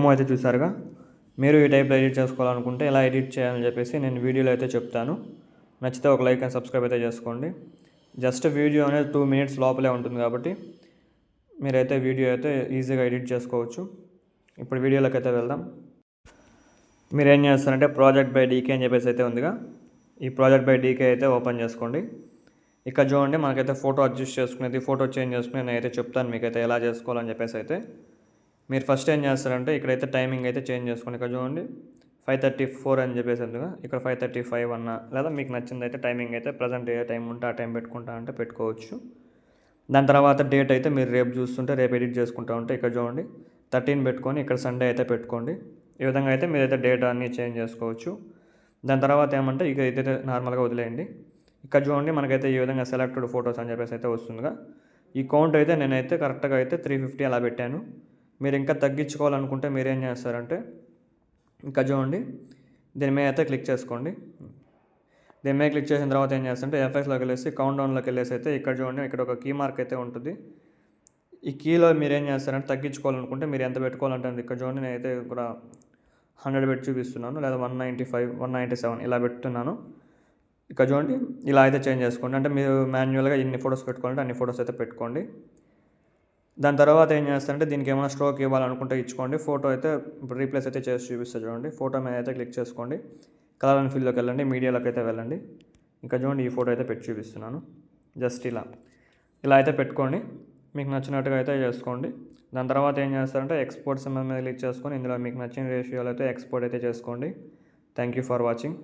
Demo అయితే చూసారుగా. మీరు ఈ టైప్లో ఎడిట్ చేసుకోవాలనుకుంటే ఎలా ఎడిట్ చేయాలని చెప్పేసి నేను వీడియోలో అయితే చెప్తాను. నచ్చితే ఒక లైక్ అండ్ సబ్స్క్రైబ్ అయితే చేసుకోండి. జస్ట్ వీడియో అనేది 2 minutes లోపలే ఉంటుంది కాబట్టి మీరైతే వీడియో అయితే ఈజీగా ఎడిట్ చేసుకోవచ్చు. ఇప్పుడు వీడియోలోకి అయితే వెళ్దాం. మీరు ఏం చేస్తారంటే ప్రాజెక్ట్ బై డీకే అని చెప్పేసి అయితే ఉందిగా, ఈ ప్రాజెక్ట్ బై డీకే అయితే ఓపెన్ చేసుకోండి. ఇక్కడ చూడండి మనకైతే ఫోటో అడ్జస్ట్ చేసుకునేది, ఫోటో చేంజ్ చేసుకుని నేనైతే చెప్తాను మీకైతే ఎలా చేసుకోవాలని చెప్పేసి అయితే. మీరు ఫస్ట్ ఏం చేస్తారంటే ఇక్కడైతే టైమింగ్ అయితే చేంజ్ చేసుకోండి. ఇక్కడ చూడండి 5:34 అని చెప్పేసి ఉందిగా, ఇక్కడ 5:35 అన్న లేదా మీకు నచ్చింది అయితే టైమింగ్ అయితే ప్రజెంట్ ఏ టైం ఉంటే ఆ టైం పెట్టుకుంటా అంటే పెట్టుకోవచ్చు. దాని తర్వాత డేట్ అయితే మీరు రేపు చూస్తుంటే రేపు ఎడిట్ చేసుకుంటా ఉంటే ఇక్కడ చూడండి 13 పెట్టుకొని ఇక్కడ సండే అయితే పెట్టుకోండి. ఈ విధంగా అయితే మీరైతే డేట్ అన్నీ చేంజ్ చేసుకోవచ్చు. దాని తర్వాత ఏమంటే ఇక ఇదైతే నార్మల్గా వదిలేయండి. ఇక్కడ చూడండి మనకైతే ఈ విధంగా సెలెక్టెడ్ ఫొటోస్ అని చెప్పేసి అయితే వస్తుందిగా. ఈ కౌంట్ అయితే నేనైతే కరెక్ట్గా అయితే 350 అలా పెట్టాను. మీరు ఇంకా తగ్గించుకోవాలనుకుంటే మీరు ఏం చేస్తారంటే ఇంకా చూడండి దీని మీద అయితే క్లిక్ చేసుకోండి. దీని మీద క్లిక్ చేసిన తర్వాత ఏం చేస్తారంటే ఎఫ్ఎక్స్లోకి వెళ్ళేసి కౌంట్ డౌన్లోకి వెళ్ళేసి అయితే ఇక్కడ చూడండి ఇక్కడ ఒక కీ మార్క్ అయితే ఉంటుంది. ఈ కీలో మీరు ఏం చేస్తారంటే తగ్గించుకోవాలనుకుంటే మీరు ఎంత పెట్టుకోవాలంటే ఇక్కడ చూడండి నేనైతే ఇక్కడ 100 పెట్టి చూపిస్తున్నాను, లేదా 195 197 ఇలా పెడుతున్నాను. ఇక్కడ చూడండి ఇలా అయితే చేంజ్ చేసుకోండి. అంటే మీరు మాన్యువల్గా ఎన్ని ఫొటోస్ పెట్టుకోవాలంటే అన్ని ఫొటోస్ అయితే పెట్టుకోండి. దాని తర్వాత ఏం చేస్తారంటే దీనికి ఏమైనా స్ట్రోక్ ఇవ్వాలనుకుంటే ఇచ్చుకోండి. ఫోటో అయితే ఇప్పుడు రీప్లేస్ అయితే చేసి చూపిస్తే చూడండి. ఫోటో మీద అయితే క్లిక్ చేసుకోండి. కలర్ అండ్ ఫిల్లోకి వెళ్ళండి, మీడియాలోకి అయితే వెళ్ళండి. ఇంకా చూడండి ఈ ఫోటో అయితే పెట్టి చూపిస్తున్నాను. జస్ట్ ఇలా అయితే పెట్టుకోండి. మీకు నచ్చినట్టుగా అయితే చేసుకోండి. దాని తర్వాత ఏం చేస్తారంటే ఎక్స్పోర్ట్ సింబల్ మీద క్లిక్ చేసుకొని ఇందులో మీకు నచ్చిన రేషియోలో అయితే ఎక్స్పోర్ట్ అయితే చేసుకోండి. Thank you for watching.